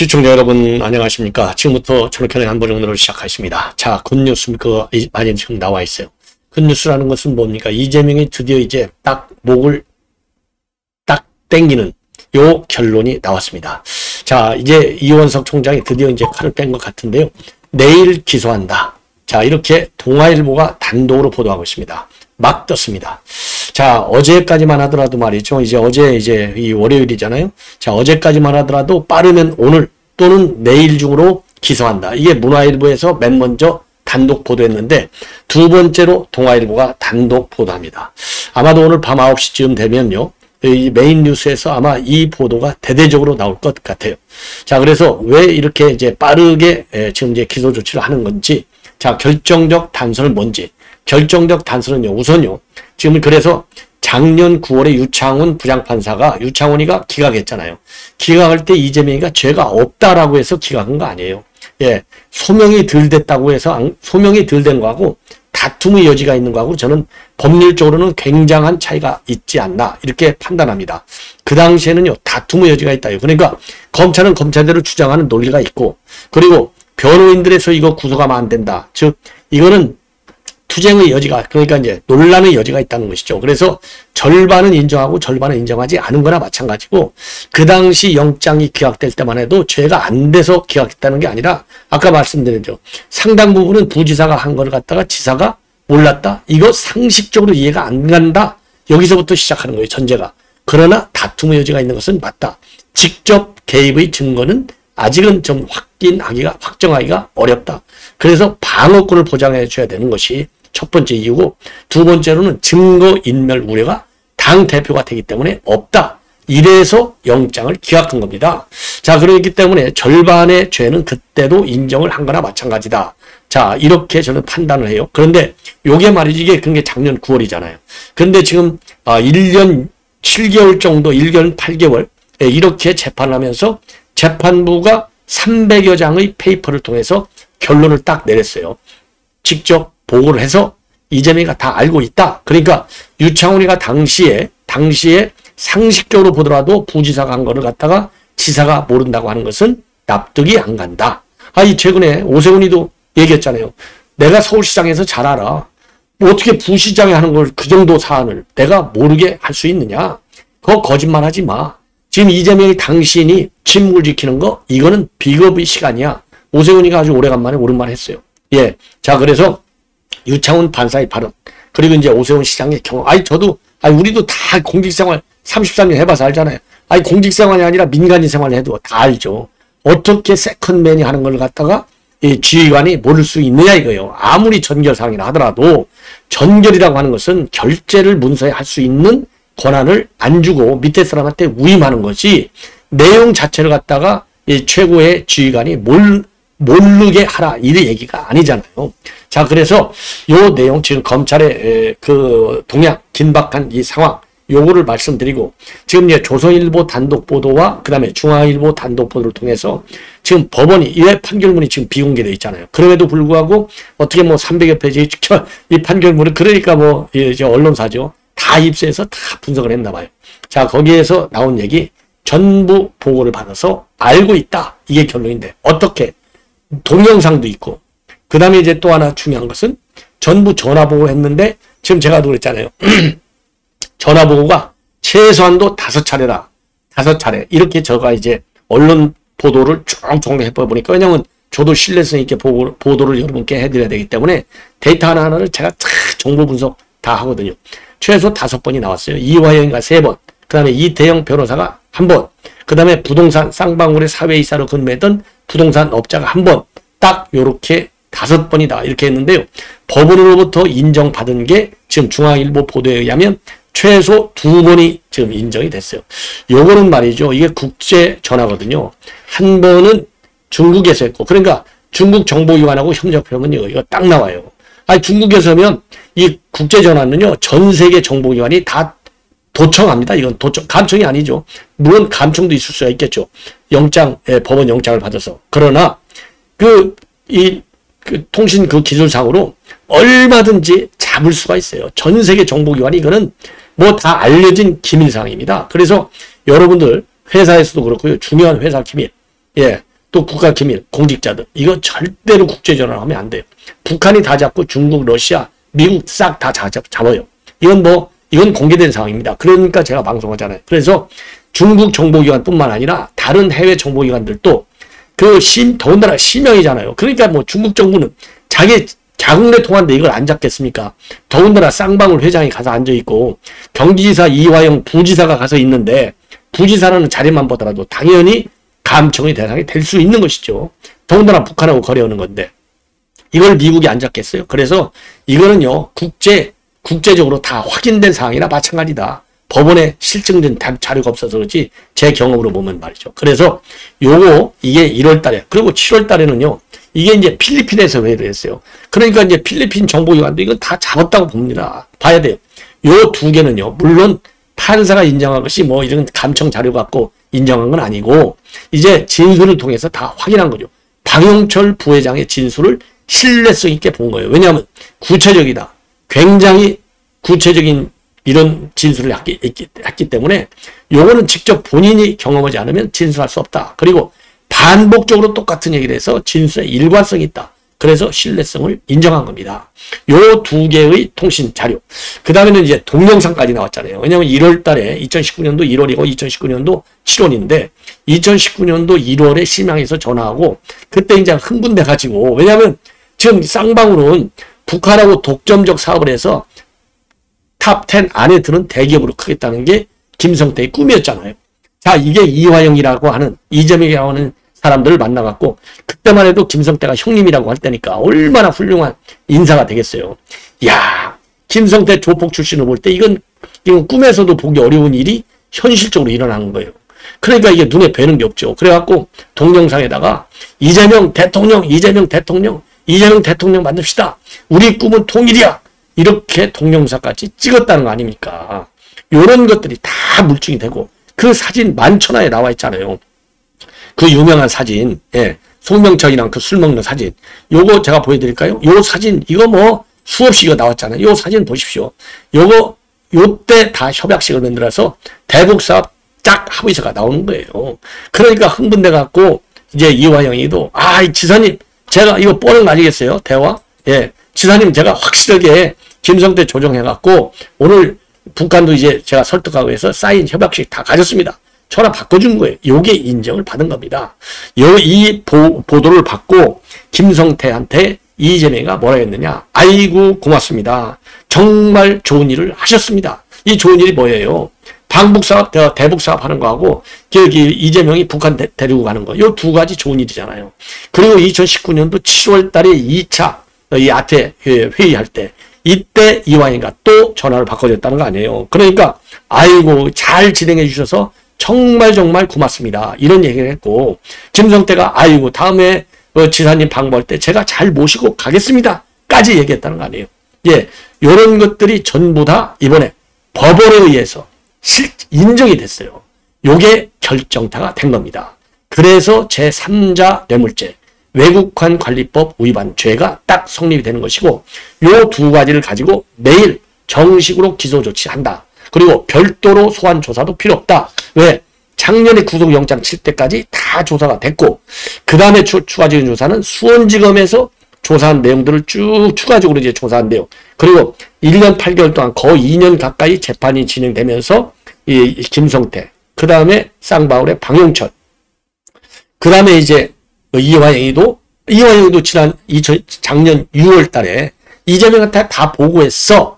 시청자 여러분 안녕하십니까. 지금부터 저렇게 한번 오늘을 시작하겠습니다. 자, 굿뉴스 많이 지금 나와 있어요. 굿뉴스라는 것은 뭡니까? 이재명이 드디어 이제 딱 목을 딱 땡기는 요 결론이 나왔습니다. 자, 이제 이원석 총장이 드디어 이제 칼을 뺀 것 같은데요. 내일 기소한다. 자, 이렇게 동아일보가 단독으로 보도하고 있습니다. 막 떴습니다. 자, 어제까지만 하더라도 말이죠. 어제 이 월요일이잖아요. 자, 어제까지만 하더라도 빠르면 오늘 또는 내일 중으로 기소한다. 이게 문화일보에서 맨 먼저 단독 보도했는데 두 번째로 동아일보가 단독 보도합니다. 아마도 오늘 밤 9시쯤 되면요. 이 메인 뉴스에서 아마 이 보도가 대대적으로 나올 것 같아요. 자, 그래서 왜 이렇게 이제 빠르게 지금 이제 기소 조치를 하는 건지, 자, 결정적 단서는 뭔지. 결정적 단서는요, 우선요, 지금 그래서 작년 9월에 유창훈 부장판사가, 유창훈이가 기각했잖아요. 기각할 때 이재명이가 죄가 없다라고 해서 기각한 거 아니에요. 예, 소명이 덜 됐다고 해서, 소명이 덜 된 거하고 다툼의 여지가 있는 거하고 저는 법률적으로는 굉장한 차이가 있지 않나, 이렇게 판단합니다. 그 당시에는요, 다툼의 여지가 있다요. 그러니까 검찰은 검찰대로 주장하는 논리가 있고, 그리고 변호인들에서 이거 구속하면 안 된다. 즉, 이거는 투쟁의 여지가, 그러니까 이제 논란의 여지가 있다는 것이죠. 그래서 절반은 인정하고 절반은 인정하지 않은 거나 마찬가지고, 그 당시 영장이 기각될 때만 해도 죄가 안 돼서 기각했다는 게 아니라 아까 말씀드렸죠. 상당 부분은 부지사가 한 걸 갖다가 지사가 몰랐다. 이거 상식적으로 이해가 안 간다. 여기서부터 시작하는 거예요. 전제가. 그러나 다툼의 여지가 있는 것은 맞다. 직접 개입의 증거는 아직은 좀 확정하기가 어렵다. 그래서 방어권을 보장해 줘야 되는 것이 첫 번째 이유고, 두 번째로는 증거인멸 우려가 당대표가 되기 때문에 없다. 이래서 영장을 기각한 겁니다. 자, 그렇기 때문에 절반의 죄는 그때도 인정을 한 거나 마찬가지다. 자, 이렇게 저는 판단을 해요. 그런데 요게 말이지, 이게 그게 작년 9월이잖아요. 그런데 지금 1년 7개월 정도, 1년 8개월 이렇게 재판을 하면서 재판부가 300여 장의 페이퍼를 통해서 결론을 딱 내렸어요. 직접 보고를 해서 이재명이가 다 알고 있다. 그러니까 유창훈이가 당시에 상식적으로 보더라도 부지사가 한 거를 갖다가 지사가 모른다고 하는 것은 납득이 안 간다. 이 최근에 오세훈이도 얘기했잖아요. 내가 서울시장에서 잘 알아. 뭐 어떻게 부시장이 하는 걸 그 정도 사안을 내가 모르게 할 수 있느냐. 그거 거짓말하지 마. 지금 이재명이 당신이 침묵을 지키는 거, 이거는 비겁의 시간이야. 오세훈이가 아주 오래간만에 옳은 말 했어요. 예. 자, 그래서 유창훈 판사의 발언, 그리고 이제 오세훈 시장의 경험. 우리도 다 공직생활 33년 해봐서 알잖아요. 공직생활이 아니라 민간인 생활을 해도 다 알죠. 어떻게 세컨맨이 하는 걸 갖다가 이 지휘관이 모를 수 있느냐 이거예요. 아무리 전결사항이라 하더라도 전결이라고 하는 것은 결재를 문서에 할 수 있는 권한을 안 주고 밑에 사람한테 위임하는 것이, 내용 자체를 갖다가 이 최고의 지휘관이 모르게 하라, 이 얘기가 아니잖아요. 자, 그래서 요 내용, 지금 검찰의 그 동향, 긴박한 이 상황, 요거를 말씀드리고, 지금 이제 조선일보 단독 보도와 그 다음에 중앙일보 단독 보도를 통해서 지금 법원이, 이 판결문이 지금 비공개되어 있잖아요. 그럼에도 불구하고 어떻게 뭐 300여 페이지 이 판결문을, 그러니까 뭐 이제 언론사죠. 다 입수해서 다 분석을 했나 봐요. 자, 거기에서 나온 얘기, 전부 보고를 받아서 알고 있다. 이게 결론인데, 어떻게? 동영상도 있고, 그 다음에 이제 또 하나 중요한 것은 전부 전화보고 했는데, 지금 제가 그랬잖아요. 전화보고가 최소한도 5차례라. 5차례. 이렇게 제가 이제 언론 보도를 쭉 정리해보니까, 왜냐면 저도 신뢰성 있게 보도를 여러분께 해드려야 되기 때문에 데이터 하나하나를 제가 다 정보 분석 다 하거든요. 최소 5번이 나왔어요. 이화영이가 3번, 그 다음에 이태영 변호사가 1번, 그 다음에 부동산 쌍방울의 사회이사로 근무했던 부동산 업자가 1번, 딱 요렇게 5번이다. 이렇게 했는데요. 법원으로부터 인정받은 게 지금 중앙일보 보도에 의하면 최소 2번이 지금 인정이 됐어요. 요거는 말이죠. 이게 국제 전화거든요. 한 번은 중국에서 했고, 그러니까 중국 정보기관하고 협력하면요, 이거 딱 나와요. 중국에서면 이 국제전화는요, 전 세계 정보기관이 다 도청합니다. 이건 감청이 아니죠. 물론 감청도 있을 수가 있겠죠. 법원 영장을 받아서. 그러나, 그 통신 그 기술상으로 얼마든지 잡을 수가 있어요. 전 세계 정보기관이 이거는 뭐 다 알려진 기밀사항입니다. 그래서 여러분들 회사에서도 그렇고요. 중요한 회사 기밀, 예, 또 국가 기밀, 공직자들 이거 절대로 국제전화하면 안 돼요. 북한이 다 잡고 중국, 러시아, 미국 싹 다 잡아요. 이건 공개된 상황입니다. 그러니까 제가 방송하잖아요. 그래서 중국 정보기관뿐만 아니라 다른 해외 정보기관들도 더군다나 실명이잖아요. 그러니까 뭐 중국 정부는 자기 자국 내 통화인데 이걸 안 잡겠습니까? 더군다나 쌍방울 회장이 가서 앉아있고 경기지사 이화영 부지사가 가서 있는데 부지사라는 자리만 보더라도 당연히 감청의 대상이 될 수 있는 것이죠. 더군다나 북한하고 거래하는 건데 이걸 미국이 안 잡겠어요? 그래서 이거는요 국제적으로 다 확인된 사항이나 마찬가지다. 법원에 실증된 자료가 없어서 그렇지 제 경험으로 보면 말이죠. 그래서 이게 1월 달에 그리고 7월 달에는요. 이게 이제 필리핀에서 회의를 했어요. 그러니까 이제 필리핀 정보기관도 이건 다 잡았다고 봅니다. 봐야 돼요. 요 두 개는요. 물론 판사가 인정한 것이 뭐 이런 감청 자료 갖고 인정한 건 아니고 이제 진술을 통해서 다 확인한 거죠. 방용철 부회장의 진술을 신뢰성 있게 본 거예요. 왜냐하면 구체적이다. 굉장히 구체적인 이런 진술을 했기 때문에 요거는 직접 본인이 경험하지 않으면 진술할 수 없다. 그리고 반복적으로 똑같은 얘기를 해서 진술에 일관성이 있다. 그래서 신뢰성을 인정한 겁니다. 요 두 개의 통신 자료. 그 다음에는 이제 동영상까지 나왔잖아요. 왜냐하면 1월 달에 2019년도 1월이고 2019년도 7월인데 2019년도 1월에 심양에서 전화하고 그때 이제 흥분돼가지고 왜냐하면 지금 쌍방울은 북한하고 독점적 사업을 해서 탑 10 안에 드는 대기업으로 크겠다는 게 김성태의 꿈이었잖아요. 자, 이게 이화영이라고 하는 이재명이라고 하는 사람들을 만나갖고 그때만 해도 김성태가 형님이라고 할 때니까 얼마나 훌륭한 인사가 되겠어요. 야, 김성태 조폭 출신을 볼 때 이건 꿈에서도 보기 어려운 일이 현실적으로 일어나는 거예요. 그러니까 이게 눈에 뵈는 게 없죠. 그래갖고 동영상에다가 이재명 대통령 만듭시다. 우리 꿈은 통일이야. 이렇게 동영상까지 찍었다는 거 아닙니까? 이런 것들이 다 물증이 되고 그 사진 만천하에 나와 있잖아요. 그 유명한 사진, 예, 송명철이랑 그 술 먹는 사진. 요거 제가 보여드릴까요? 요 사진, 이거 뭐 수없이 이거 나왔잖아요. 요 사진 보십시오. 요때 다 협약식을 만들어서 대북사업 짝 합의서가 나오는 거예요. 그러니까 흥분돼갖고 이제 이화영이도, 지사님, 제가 이거 뻔한 거 아니겠어요? 대화? 예. 지사님, 제가 확실하게 김성태 조정해갖고 오늘 북한도 이제 제가 설득하고 해서 사인 협약식 다 가졌습니다. 전화 바꿔준 거예요. 요게 인정을 받은 겁니다. 이 보도를 받고 김성태한테 이재명이가 뭐라 했느냐. 아이고 고맙습니다. 정말 좋은 일을 하셨습니다. 이 좋은 일이 뭐예요? 방북사업, 대북사업 하는 거하고 이재명이 북한 데리고 가는 거. 요 두 가지 좋은 일이잖아요. 그리고 2019년도 7월 달에 2차 이 아태 회의할 때 이때 이화영이가 또 전화를 바꿔줬다는 거 아니에요. 그러니까 아이고 잘 진행해 주셔서 정말 고맙습니다. 이런 얘기를 했고 김성태가 아이고 다음에 지사님 방문할 때 제가 잘 모시고 가겠습니다. 까지 얘기했다는 거 아니에요. 예, 이런 것들이 전부 다 이번에 법원에 의해서 인정이 됐어요. 요게 결정타가 된 겁니다. 그래서 제3자 뇌물죄 외국환 관리법 위반 죄가 딱 성립이 되는 것이고 요 두 가지를 가지고 내일 정식으로 기소 조치한다. 그리고 별도로 소환 조사도 필요 없다. 왜? 작년에 구속영장 칠 때까지 다 조사가 됐고 그 다음에 추가적인 조사는 수원지검에서 조사한 내용들을 쭉 추가적으로 이제 조사한대요. 그리고 1년 8개월 동안 거의 2년 가까이 재판이 진행되면서 이 김성태, 그 다음에 쌍방울의 방용철, 그 다음에 이제 이화영이도 작년 6월 달에 이재명한테 다 보고했어.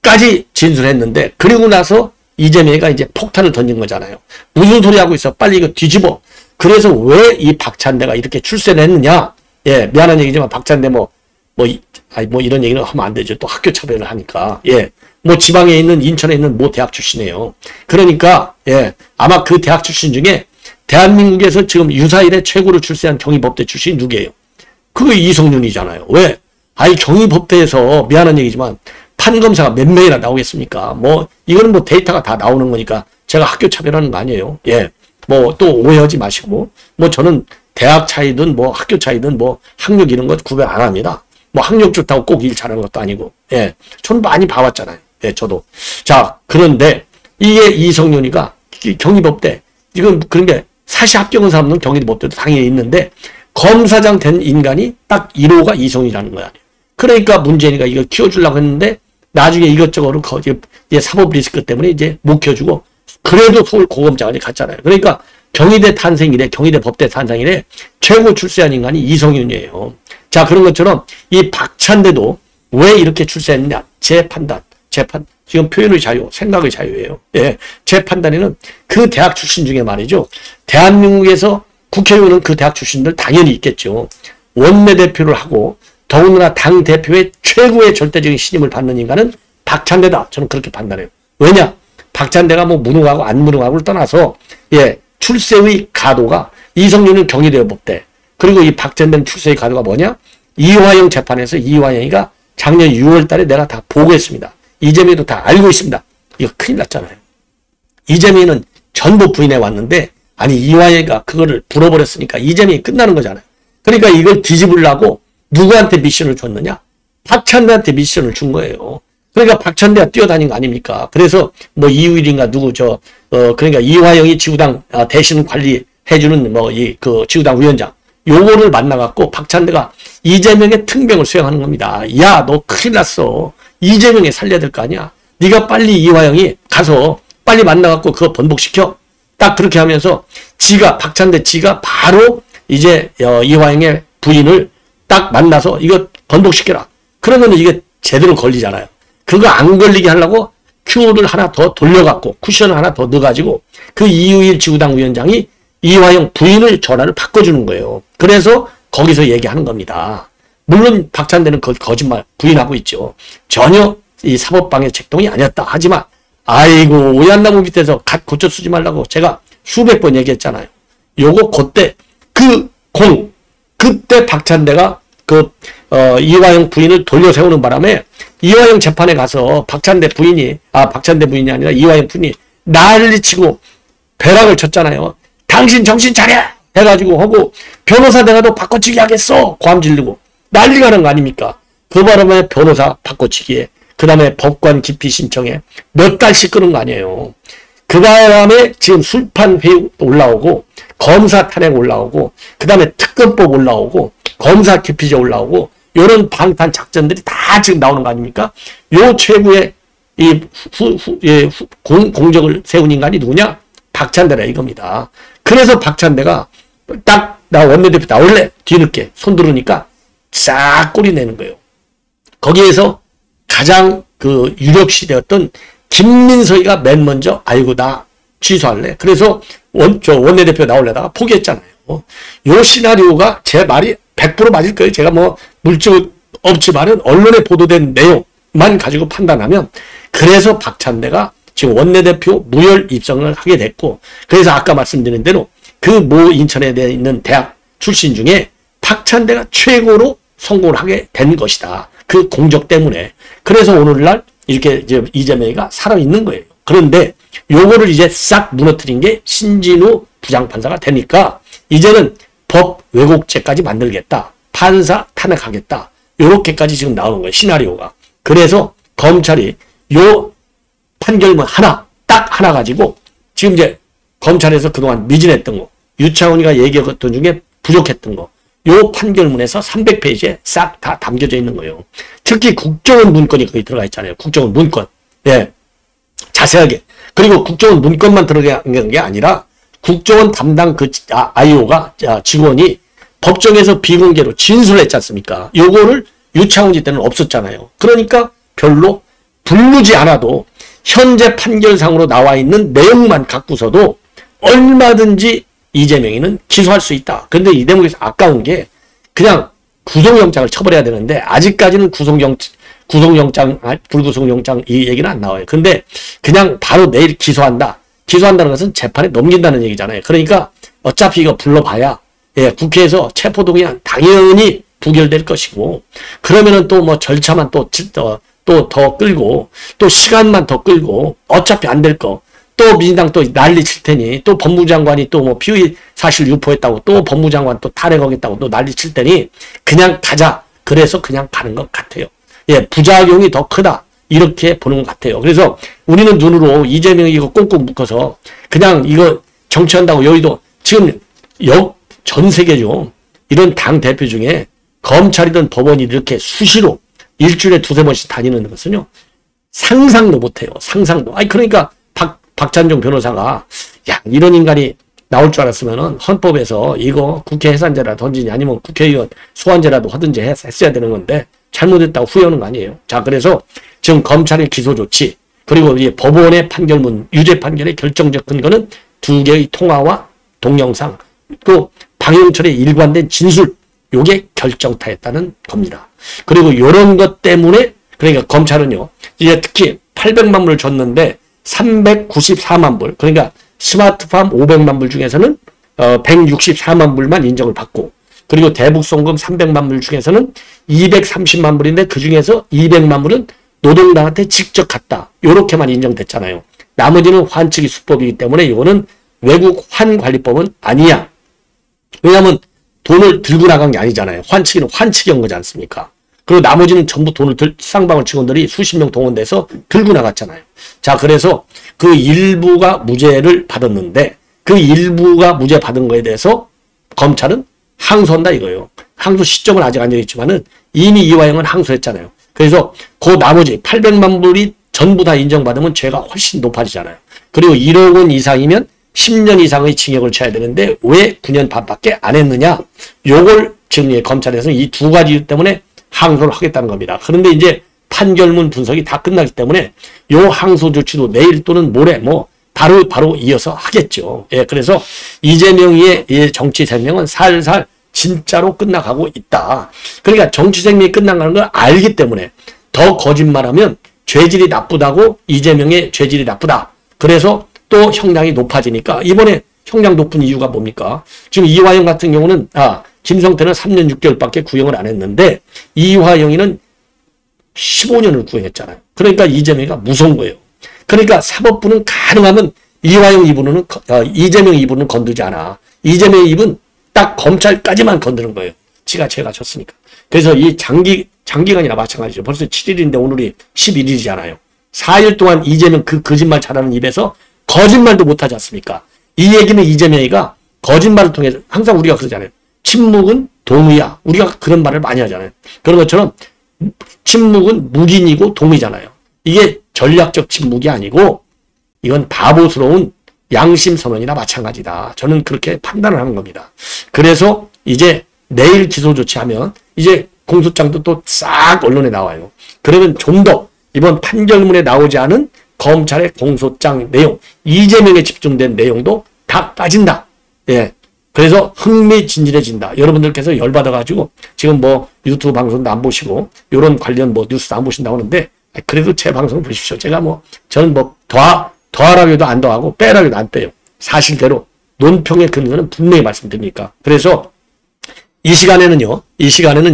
까지 진술했는데 그리고 나서 이재명이가 이제 폭탄을 던진 거잖아요. 무슨 소리 하고 있어? 빨리 이거 뒤집어. 그래서 왜 이 박찬대가 이렇게 출세를 했느냐? 예, 미안한 얘기지만 박찬대 뭐 이런 얘기는 하면 안 되죠. 또 학교 차별을 하니까. 예. 뭐 지방에 있는 인천에 있는 모 대학 출신이에요. 그러니까 예, 아마 그 대학 출신 중에 대한민국에서 지금 유사일에 최고로 출세한 경희법대 출신이 누구예요? 그거 이성윤이잖아요. 왜? 경희법대에서 미안한 얘기지만 판검사가 몇 명이나 나오겠습니까? 이거는 데이터가 다 나오는 거니까 제가 학교 차별하는 거 아니에요. 예. 또 오해하지 마시고. 저는 대학 차이든 뭐 학교 차이든 뭐 학력 이런 것 구별 안 합니다. 뭐 학력 좋다고 꼭 일 잘하는 것도 아니고. 예. 전 많이 봐왔잖아요. 예, 저도. 자, 그런데 이게 이성윤이가 경희법대, 지금 그런 게 사시 합격한 사람은 경희법대도 당연히 있는데 검사장 된 인간이 딱 1호가 이성윤이라는 거야. 그러니까 문재인이가 이걸 키워주려고 했는데 나중에 이것저것으로 사법 리스크 때문에 이제 못 키워주고 그래도 서울 고검장까지 갔잖아요. 그러니까 경희대 탄생이래, 경희대 법대 탄생이래 최고 출세한 인간이 이성윤이에요. 자, 그런 것처럼 이 박찬대도 왜 이렇게 출세했느냐? 제 판단. 지금 표현의 자유, 생각의 자유예요. 예, 제 판단에는 그 대학 출신 중에 말이죠. 대한민국에서 국회의원은 그 대학 출신들 당연히 있겠죠. 원내대표를 하고 더군다나 당대표의 최고의 절대적인 신임을 받는 인간은 박찬대다. 저는 그렇게 판단해요. 왜냐? 박찬대가 뭐 무능하고 안 무능하고를 떠나서 예, 출세의 가도가 이성윤은 경희대 법대 그리고 이 박찬대는 출세의 가도가 뭐냐? 이화영 재판에서 이화영이가 작년 6월 달에 내가 다 보고했습니다. 이재명도 다 알고 있습니다. 이거 큰일 났잖아요. 이재명은 전부 부인해 왔는데 아니 이화영이가 그거를 불어버렸으니까 이재명이 끝나는 거잖아요. 그러니까 이걸 뒤집으려고 누구한테 미션을 줬느냐? 박찬대한테 미션을 준 거예요. 그러니까 박찬대가 뛰어다닌 거 아닙니까? 그래서 뭐 이우일인가 누구 그러니까 이화영이 지구당 대신 관리해주는 뭐 그 지구당 위원장 요거를 만나갖고 박찬대가 이재명의 특명을 수행하는 겁니다. 야, 너 큰일 났어. 이재명이 살려야 될 거 아니야. 네가 빨리 이화영이 가서 빨리 만나갖고 그거 번복시켜. 딱 그렇게 하면서 박찬대 지가 바로 이제 이화영의 부인을 딱 만나서 이거 번복시켜라. 그러면 이게 제대로 걸리잖아요. 그거 안 걸리게 하려고 큐를 하나 더 돌려갖고 쿠션을 하나 더 넣어가지고 그 이우일 지구당 위원장이 이화영 부인을 전화를 바꿔주는 거예요. 그래서 거기서 얘기하는 겁니다. 물론 박찬대는 거짓말 부인하고 있죠. 전혀 이 사법방해 책동이 아니었다. 하지만 아이고 오얏나무 밑에서 갓 고쳐 쓰지 말라고 제가 수백 번 얘기했잖아요. 요거 그때 그때 박찬대가 이화영 부인을 돌려 세우는 바람에 이화영 재판에 가서 박찬대 부인이 아니라 이화영 부인이 난리치고 벼락을 쳤잖아요. 당신 정신 차려! 해가지고 하고 변호사 내가도 바꿔치기 하겠어! 고함 지르고 난리가 난 거 아닙니까? 그 바람에 변호사 바꿔치기에 그 다음에 법관 기피 신청에 몇 달씩 끄는 거 아니에요. 그 바람에 지금 술판 회의 올라오고 검사 탄핵 올라오고 그 다음에 특검법 올라오고 검사 기피제 올라오고 이런 방탄 작전들이 다 지금 나오는 거 아닙니까? 요 최고의 공적을 세운 인간이 누구냐? 박찬대라 이겁니다. 그래서 박찬대가 딱 나 원내대표 나올래? 뒤늦게 손 들으니까 싹 꼬리 내는 거예요. 거기에서 가장 그 유력시되었던 김민석이가 맨 먼저 아이고 나 취소할래. 그래서 원내대표 나올래다가 포기했잖아요. 요 시나리오가 제 말이 100% 맞을 거예요. 제가 뭐 물증 없지만은 언론에 보도된 내용만 가지고 판단하면 그래서 박찬대가 지금 원내대표 무혈 입성을 하게 됐고 그래서 아까 말씀드린 대로 그 모 인천에 있는 대학 출신 중에 박찬대가 최고로 성공을 하게 된 것이다. 그 공적 때문에. 그래서 오늘날 이렇게 이제 이재명이가 살아있는 거예요. 그런데 요거를 이제 싹 무너뜨린 게 신진우 부장판사가 되니까 이제는 법 왜곡죄까지 만들겠다. 판사 탄핵하겠다. 요렇게까지 지금 나오는 거예요. 시나리오가. 그래서 검찰이 요 판결문 딱 하나 가지고 지금 이제 검찰에서 그동안 미진했던 거, 유창훈이가 얘기했던 중에 부족했던 거, 요 판결문에서 300페이지에 싹 다 담겨져 있는 거예요. 특히 국정원 문건이 거기 들어가 있잖아요. 국정원 문건. 네. 자세하게. 그리고 국정원 문건만 들어간 게 아니라 국정원 담당 IO가 직원이 법정에서 비공개로 진술했지 않습니까? 요거를 유창훈이 때는 없었잖아요. 그러니까 별로 부르지 않아도 현재 판결상으로 나와 있는 내용만 갖고서도 얼마든지 이재명이는 기소할 수 있다. 그런데 이 대목에서 아까운 게 그냥 구속영장을 쳐버려야 되는데 아직까지는 불구속영장 이 얘기는 안 나와요. 근데 그냥 바로 내일 기소한다. 기소한다는 것은 재판에 넘긴다는 얘기잖아요. 그러니까 어차피 이거 불러봐야 국회에서 체포동의안 당연히 부결될 것이고 그러면은 또 뭐 절차만 또 더 끌고 또 시간만 더 끌고 어차피 안 될 거 또 민주당 또 난리 칠 테니 또 법무장관이 또 뭐 피의 사실 유포했다고 또 법무장관 또 탄핵하겠다고 또 난리 칠 테니 그냥 가자. 그래서 그냥 가는 것 같아요. 예, 부작용이 더 크다. 이렇게 보는 것 같아요. 그래서 우리는 눈으로 이재명이 이거 꽁꽁 묶어서 그냥 이거 정치한다고 여의도 지금 전 세계죠. 이런 당 대표 중에 검찰이든 법원이 이렇게 수시로 일주일에 두세 번씩 다니는 것은요. 상상도 못해요. 상상도. 아니 그러니까 박찬종 변호사가 야 이런 인간이 나올 줄 알았으면은 헌법에서 이거 국회 해산제라도 던지니 아니면 국회의원 소환제라도 하든지 했어야 되는 건데 잘못했다고 후회하는 거 아니에요. 자 그래서 지금 검찰의 기소 조치 그리고 이 법원의 판결문 유죄 판결의 결정적 근거는 두 개의 통화와 동영상 또 방영철의 일관된 진술 요게 결정타였다는 겁니다. 그리고 이런 것 때문에 그러니까 검찰은요 이제 특히 800만 불을 줬는데 394만 불 그러니까 스마트팜 500만 불 중에서는 164만 불만 인정을 받고 그리고 대북송금 300만 불 중에서는 230만 불인데 그 중에서 200만 불은 노동당한테 직접 갔다. 요렇게만 인정됐잖아요. 나머지는 환측이 수법이기 때문에 이거는 외국 환관리법은 아니야. 왜냐하면 돈을 들고 나간 게 아니잖아요. 환측이는 환측이 한 거지 않습니까? 그리고 나머지는 전부 돈을 쌍방울 직원들이 수십 명 동원돼서 들고 나갔잖아요. 자, 그래서 그 일부가 무죄를 받았는데 그 일부가 무죄 받은 거에 대해서 검찰은 항소한다 이거예요. 항소 시점은 아직 안 정했지만은 이미 이화영은 항소했잖아요. 그래서 그 나머지 800만 불이 전부 다 인정받으면 죄가 훨씬 높아지잖아요. 그리고 1억 원 이상이면 10년 이상의 징역을 쳐야 되는데 왜 9년 반밖에 안 했느냐? 요걸 지금 검찰에서는 이 두 가지 이유 때문에 항소를 하겠다는 겁니다. 그런데 이제 판결문 분석이 다 끝나기 때문에 요 항소 조치도 내일 또는 모레 뭐 바로 이어서 하겠죠. 예, 그래서 이재명의 정치 생명은 살살 진짜로 끝나가고 있다. 그러니까 정치 생명이 끝나가는 걸 알기 때문에 더 거짓말하면 죄질이 나쁘다고 이재명의 죄질이 나쁘다. 그래서 또 형량이 높아지니까 이번에 형량 높은 이유가 뭡니까? 지금 이화영 같은 경우는 김성태는 3년 6개월밖에 구형을 안 했는데 이화영이는 15년을 구형했잖아요. 그러니까 이재명이가 무서운 거예요. 그러니까 사법부는 가능하면 이화영 이분은 이재명 이분은 건들지 않아. 이재명 이분 딱 검찰까지만 건드는 거예요. 지가 죄가 졌으니까. 그래서 이 장기간이나 마찬가지죠. 벌써 7일인데 오늘이 11일이잖아요. 4일 동안 이재명 그 거짓말 잘하는 입에서 거짓말도 못하지 않습니까? 이 얘기는 이재명이가 거짓말을 통해서 항상 우리가 그러잖아요. 침묵은 동의야. 우리가 그런 말을 많이 하잖아요. 그런 것처럼 침묵은 묵인이고 동의잖아요. 이게 전략적 침묵이 아니고 이건 바보스러운 양심 선언이나 마찬가지다. 저는 그렇게 판단을 하는 겁니다. 그래서 이제 내일 기소 조치하면 이제 공소장도 또 싹 언론에 나와요. 그러면 좀 더 이번 판결문에 나오지 않은 검찰의 공소장 내용, 이재명에 집중된 내용도 다 빠진다. 예. 그래서 흥미진진해진다. 여러분들께서 열받아가지고 지금 뭐 유튜브 방송도 안 보시고 이런 관련 뭐 뉴스도 안 보신다고 하는데 그래도 제 방송 보십시오. 제가 저는 더하라고 해도 안 더하고 빼라고 해도 안 빼요. 사실대로 논평의 근거는 분명히 말씀드리니까. 그래서 이 시간에는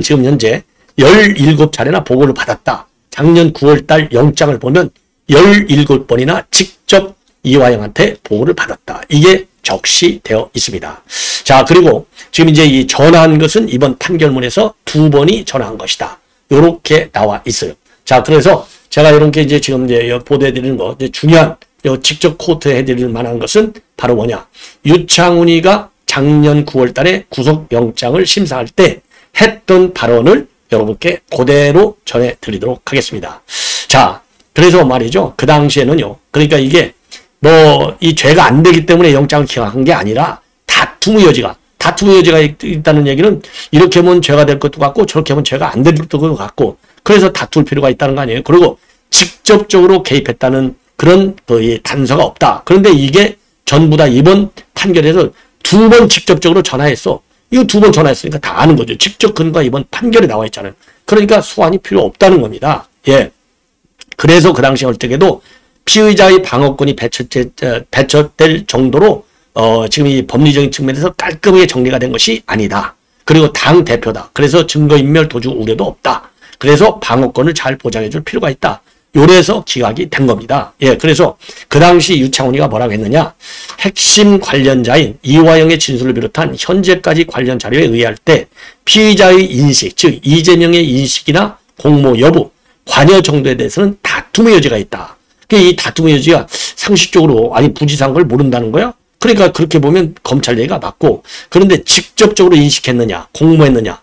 지금 현재 17차례나 보고를 받았다. 작년 9월달 영장을 보면 17번이나 직접 이화영한테 보고를 받았다. 이게 적시되어 있습니다. 자, 그리고 지금 이제 이 전화한 것은 이번 판결문에서 2번이 전화한 것이다. 요렇게 나와 있어요. 자, 그래서 제가 이렇게 이제 지금 이제 보도해드리는 거, 이제 중요한, 직접 코트에 해드릴 만한 것은 바로 뭐냐. 유창훈이가 작년 9월 달에 구속영장을 심사할 때 했던 발언을 여러분께 그대로 전해드리도록 하겠습니다. 자, 그래서 말이죠. 그 당시에는요. 그러니까 이게 이 죄가 안 되기 때문에 영장을 기각한 게 아니라 다툼의 여지가 있다는 얘기는 이렇게 하면 죄가 될 것도 같고 저렇게 하면 죄가 안 될 것도 같고 그래서 다툴 필요가 있다는 거 아니에요. 그리고 직접적으로 개입했다는 그런 단서가 없다. 그런데 이게 전부 다 이번 판결에서 2번 직접적으로 전화했어. 이거 2번 전화했으니까 다 아는 거죠. 직접 근거가 이번 판결에 나와 있잖아요. 그러니까 소환이 필요 없다는 겁니다. 예. 그래서 그 당시 얼때에도 피의자의 방어권이 배척될 정도로 지금 이 법리적인 측면에서 깔끔하게 정리가 된 것이 아니다. 그리고 당 대표다. 그래서 증거인멸 도주 우려도 없다. 그래서 방어권을 잘 보장해 줄 필요가 있다. 요래서 기각이 된 겁니다. 예, 그래서 그 당시 유창훈이가 뭐라고 했느냐. 핵심 관련자인 이화영의 진술을 비롯한 현재까지 관련 자료에 의할 때 피의자의 인식, 즉 이재명의 인식이나 공모 여부, 관여 정도에 대해서는 다툼의 여지가 있다. 이 다툼의 여지가 상식적으로 아니 부지상한 걸 모른다는 거야? 그러니까 그렇게 보면 검찰 얘기가 맞고, 그런데 직접적으로 인식했느냐, 공모했느냐,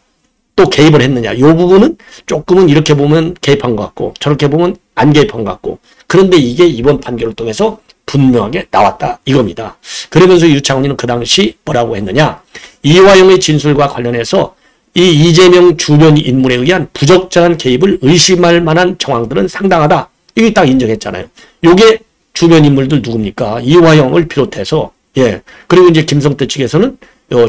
또 개입을 했느냐, 이 부분은 조금은 이렇게 보면 개입한 것 같고 저렇게 보면 안 개입한 것 같고, 그런데 이게 이번 판결을 통해서 분명하게 나왔다 이겁니다. 그러면서 유창훈이는 그 당시 뭐라고 했느냐. 이화영의 진술과 관련해서 이 이재명 주변 인물에 의한 부적절한 개입을 의심할 만한 정황들은 상당하다. 이게 딱 인정했잖아요. 요게 주변 인물들 누굽니까? 이화영을 비롯해서, 예. 그리고 이제 김성태 측에서는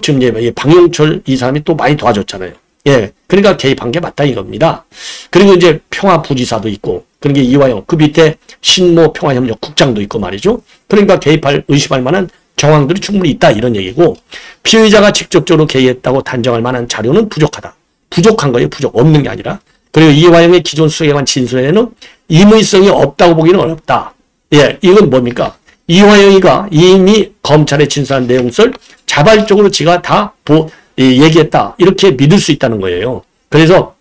지금 이제 방용철 이 사람이 또 많이 도와줬잖아요. 예. 그러니까 개입한 게 맞다 이겁니다. 그리고 이제 평화부지사도 있고, 그런 게 이화영, 그 밑에 신모 평화협력 국장도 있고 말이죠. 그러니까 개입할, 의심할 만한 정황들이 충분히 있다 이런 얘기고, 피의자가 직접적으로 개입했다고 단정할 만한 자료는 부족하다. 부족한 거예요. 부족. 없는 게 아니라. 그리고 이화영의 기존 수사기관 진술에는 임의성이 없다고 보기는 어렵다. 예, 이건 뭡니까? 이화영이가 이미 검찰에 진술한 내용을 자발적으로 지가 다 얘기했다. 이렇게 믿을 수 있다는 거예요. 그래서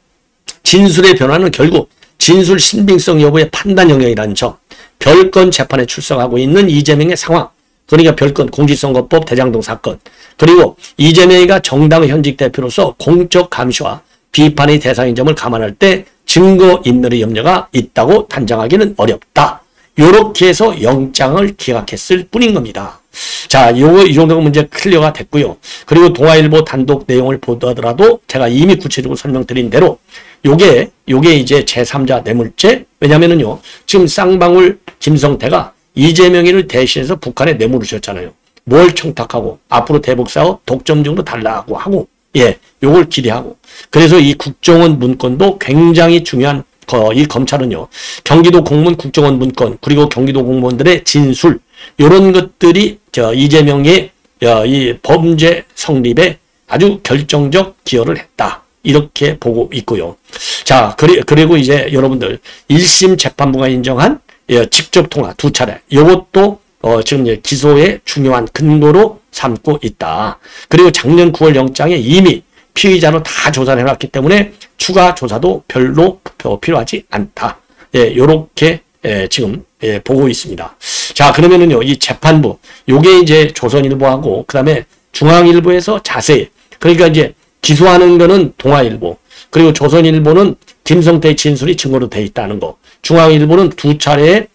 진술의 변화는 결국 진술 신빙성 여부의 판단 영역이라는 점, 별건 재판에 출석하고 있는 이재명의 상황, 그러니까 별건 공직선거법 대장동 사건, 그리고 이재명이가 정당 현직 대표로서 공적 감시와 비판의 대상인 점을 감안할 때 증거인멸의 염려가 있다고 단정하기는 어렵다. 요렇게 해서 영장을 기각했을 뿐인 겁니다. 자, 이 정도가 문제 클리어가 됐고요. 그리고 동아일보 단독 내용을 보더라도 제가 이미 구체적으로 설명드린 대로 요게 이제 제3자 뇌물죄. 왜냐면은요, 지금 쌍방울 김성태가 이재명이를 대신해서 북한에 뇌물을 줬잖아요. 뭘 청탁하고 앞으로 대북사업 독점적으로 달라고 하고, 예, 요걸 기대하고. 그래서 이 국정원 문건도 굉장히 중요한 이 검찰은요, 경기도 공무원 국정원 문건, 그리고 경기도 공무원들의 진술, 이런 것들이 이재명의 이 범죄 성립에 아주 결정적 기여를 했다. 이렇게 보고 있고요. 자, 그리고 이제 여러분들 1심 재판부가 인정한 직접 통화 2차례. 이것도 지금 이제 기소의 중요한 근거로 삼고 있다. 그리고 작년 9월 영장에 이미 피의자로 다 조사를 해놨기 때문에 추가 조사도 별로 필요하지 않다. 예, 요렇게 지금 보고 있습니다. 자, 그러면은요, 이 재판부, 요게 이제 조선일보하고 그 다음에 중앙일보에서 자세히, 그러니까 이제 기소하는 거는 동아일보, 그리고 조선일보는 김성태의 진술이 증거로 돼 있다는 거, 중앙일보는 2차례의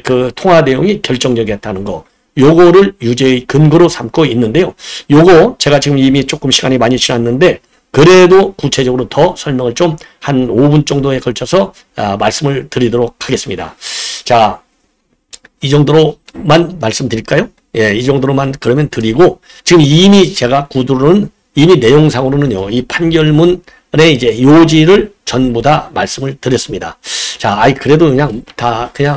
그 통화 내용이 결정적이었다는 거, 요거를 유죄의 근거로 삼고 있는데요. 요거 제가 지금 이미 조금 시간이 많이 지났는데 그래도 구체적으로 더 설명을 좀 한 5분 정도에 걸쳐서 말씀을 드리도록 하겠습니다. 자, 이 정도로만 말씀드릴까요? 예, 이 정도로만 그러면 드리고, 지금 이미 제가 구두로는 이미 내용상으로는요, 이 판결문의 이제 요지를 전부 다 말씀을 드렸습니다. 자, 그래도 그냥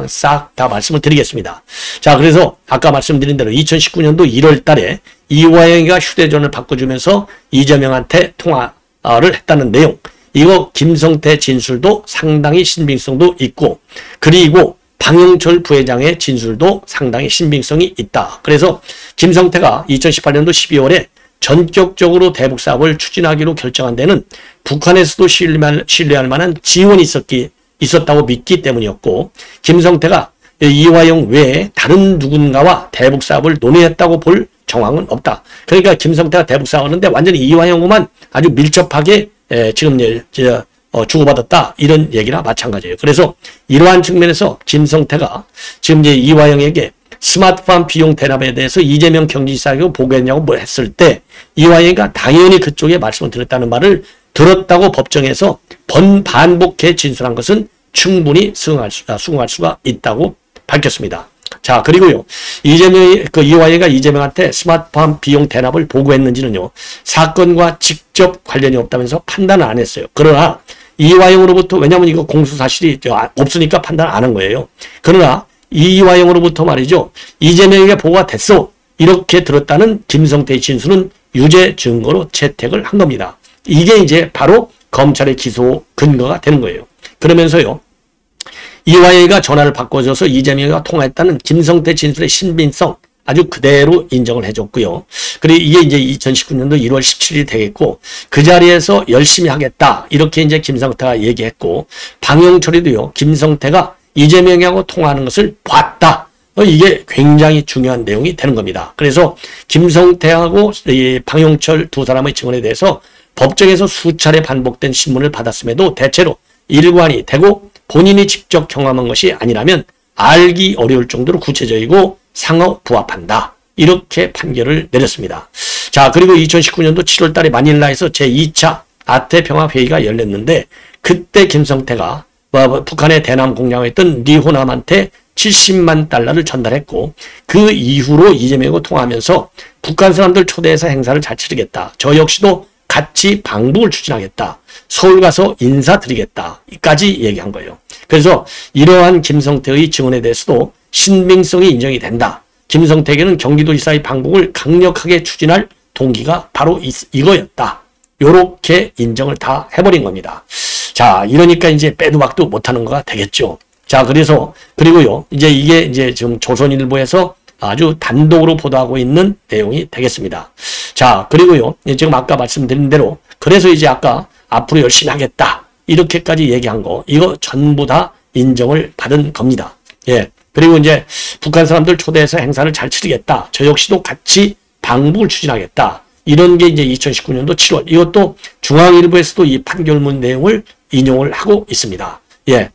싹 다 말씀을 드리겠습니다. 자, 그래서 아까 말씀드린 대로 2019년도 1월 달에 이화영이가 휴대전화를 바꿔주면서 이재명한테 통화를 했다는 내용. 이거 김성태 진술도 상당히 신빙성도 있고, 그리고 방용철 부회장의 진술도 상당히 신빙성이 있다. 그래서 김성태가 2018년도 12월에 전격적으로 대북 사업을 추진하기로 결정한 데는 북한에서도 신뢰할 만한 지원이 있었다고 믿기 때문이었고, 김성태가 이화영 외에 다른 누군가와 대북 사업을 논의했다고 볼 정황은 없다. 그러니까 김성태가 대북 사업을 하는데 완전히 이화영과만 아주 밀접하게 지금 주고받았다. 이런 얘기나 마찬가지예요. 그래서 이러한 측면에서 김성태가 지금 이제 이화영에게 스마트폰 비용 대납에 대해서 이재명 경기지사에게 보고했냐고 뭐 했을 때 이화영이가 당연히 그쪽에 말씀을 드렸다는 말을 들었다고 법정에서 반복해 진술한 것은 충분히 수긍할 수가 있다고 밝혔습니다. 자, 그리고요, 이화영이가 이재명한테 스마트폰 비용 대납을 보고했는지는요, 사건과 직접 관련이 없다면서 판단을 안 했어요. 그러나 이화영으로부터, 왜냐하면 이거 공수사실이 없으니까 판단을 안 한 거예요. 그러나 이화영으로부터 말이죠, 이재명에게 보고가 됐어, 이렇게 들었다는 김성태의 진술은 유죄 증거로 채택을 한 겁니다. 이게 이제 바로 검찰의 기소 근거가 되는 거예요. 그러면서요, 이화영이가 전화를 바꿔줘서 이재명이가 통화했다는 김성태 진술의 신빙성 아주 그대로 인정을 해줬고요. 그리고 이게 이제 2019년도 1월 17일이 되겠고, 그 자리에서 열심히 하겠다 이렇게 이제 김성태가 얘기했고, 방영철이도요 김성태가 이재명하고 통화하는 것을 봤다. 이게 굉장히 중요한 내용이 되는 겁니다. 그래서 김성태하고 이 방영철 두 사람의 증언에 대해서 법정에서 수차례 반복된 신문을 받았음에도 대체로 일관이 되고 본인이 직접 경험한 것이 아니라면 알기 어려울 정도로 구체적이고 상호 부합한다. 이렇게 판결을 내렸습니다. 자, 그리고 2019년도 7월 달에 마닐라에서 제2차 아태평화회의가 열렸는데, 그때 김성태가 북한의 대남 공략을 했던 리호남한테 70만 달러를 전달했고, 그 이후로 이재명하고 통화하면서 북한 사람들 초대해서 행사를 잘 치르겠다. 저 역시도 같이 방북을 추진하겠다. 서울 가서 인사드리겠다. 까지 얘기한 거예요. 그래서 이러한 김성태의 증언에 대해서도 신빙성이 인정이 된다. 김성태에게는 경기도지사의 방북을 강력하게 추진할 동기가 바로 이거였다. 요렇게 인정을 다 해버린 겁니다. 자, 이러니까 이제 빼도 박도 못하는 거가 되겠죠. 자, 그리고요, 이게 이제 지금 조선일보에서 아주 단독으로 보도하고 있는 내용이 되겠습니다. 자, 그리고요, 지금 아까 말씀드린 대로, 그래서 이제 아까 앞으로 열심히 하겠다. 이렇게까지 얘기한 거, 이거 전부 다 인정을 받은 겁니다. 예. 그리고 이제 북한 사람들 초대해서 행사를 잘 치르겠다. 저 역시도 같이 방북을 추진하겠다. 이런 게 이제 2019년도 7월. 이것도 중앙일보에서도 이 판결문 내용을 인용을 하고 있습니다. 예.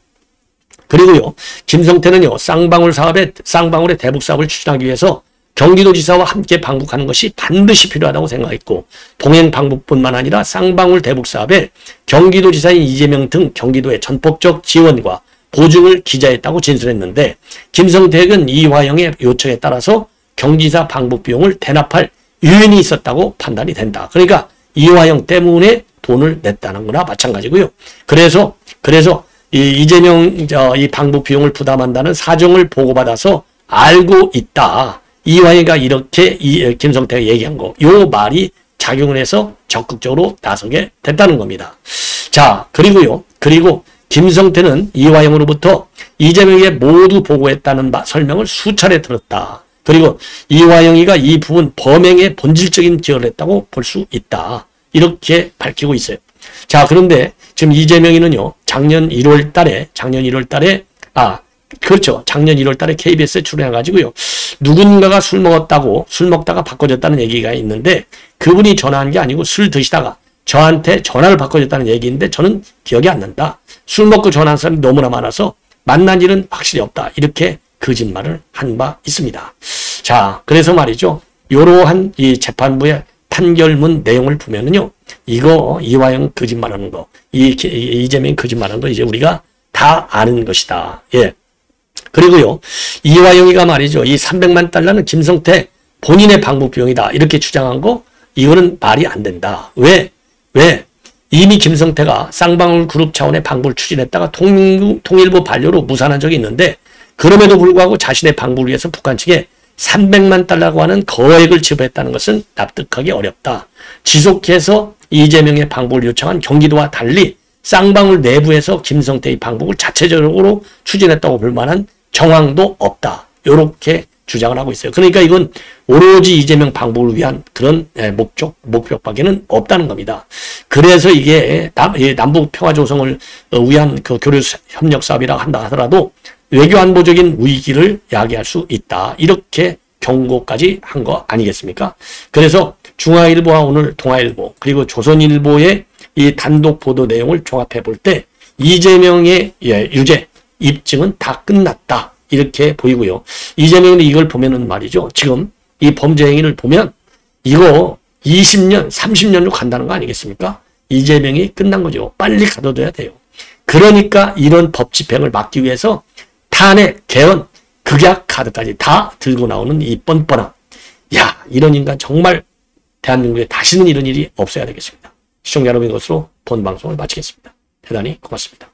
그리고요, 김성태는요, 쌍방울의 대북 사업을 추진하기 위해서 경기도지사와 함께 방북하는 것이 반드시 필요하다고 생각했고, 동행 방북뿐만 아니라 쌍방울 대북 사업에 경기도지사인 이재명 등 경기도의 전폭적 지원과 보증을 기자했다고 진술했는데, 김성태는 이화영의 요청에 따라서 경기지사 방북 비용을 대납할 유인이 있었다고 판단이 된다. 그러니까 이화영 때문에 돈을 냈다는 거나 마찬가지고요. 그래서 이재명 이 방북 비용을 부담한다는 사정을 보고받아서 알고 있다. 이화영이가 이렇게 김성태가 얘기한 거, 요 말이 작용을 해서 적극적으로 나서게 됐다는 겁니다. 자, 그리고 김성태는 이화영으로부터 이재명에게 모두 보고했다는 설명을 수차례 들었다. 그리고 이화영이가 이 부분 범행에 본질적인 기여를 했다고 볼 수 있다. 이렇게 밝히고 있어요. 자, 그런데 지금 이재명이는요, 작년 1월 달에 KBS에 출연해가지고요, 누군가가 술 먹다가 바꿔줬다는 얘기가 있는데, 그분이 전화한 게 아니고 술 드시다가 저한테 전화를 바꿔줬다는 얘기인데 저는 기억이 안 난다. 술 먹고 전화한 사람이 너무나 많아서 만난 일은 확실히 없다. 이렇게 거짓말을 한 바 있습니다. 자, 그래서 말이죠, 이러한 이 재판부의 판결문 내용을 보면은요, 이거 이화영 거짓말하는 거, 이재명 거짓말하는 거 이제 우리가 다 아는 것이다. 예. 그리고요, 이화영이가 말이죠, 이 300만 달러는 김성태 본인의 방북 비용이다. 이렇게 주장한 거, 이거는 말이 안 된다. 왜? 이미 김성태가 쌍방울 그룹 차원의 방북을 추진했다가 통일부 반려로 무산한 적이 있는데, 그럼에도 불구하고 자신의 방북을 위해서 북한 측에 300만 달러라고 하는 거액을 지불했다는 것은 납득하기 어렵다. 지속해서 이재명의 방북을 요청한 경기도와 달리 쌍방울 내부에서 김성태의 방북을 자체적으로 추진했다고 볼 만한 정황도 없다. 이렇게 주장을 하고 있어요. 그러니까 이건 오로지 이재명 방북을 위한 그런 목표밖에는 없다는 겁니다. 그래서 이게 남북 평화 조성을 위한 그 교류 협력 사업이라고 한다 하더라도 외교안보적인 위기를 야기할 수 있다. 이렇게 경고까지 한 거 아니겠습니까? 그래서 중앙일보와 오늘 동아일보 그리고 조선일보의 이 단독 보도 내용을 종합해 볼 때 이재명의 유죄 입증은 다 끝났다. 이렇게 보이고요. 이재명은 이걸 보면은 말이죠. 지금 이 범죄 행위를 보면 이거 20년, 30년으로 간다는 거 아니겠습니까? 이재명이 끝난 거죠. 빨리 가둬둬야 돼요. 그러니까 이런 법 집행을 막기 위해서 탄핵, 개헌, 극약 카드까지 다 들고 나오는 이 뻔뻔함. 야, 이런 인간 정말 대한민국에 다시는 이런 일이 없어야 되겠습니다. 시청자 여러분의 것으로 본 방송을 마치겠습니다. 대단히 고맙습니다.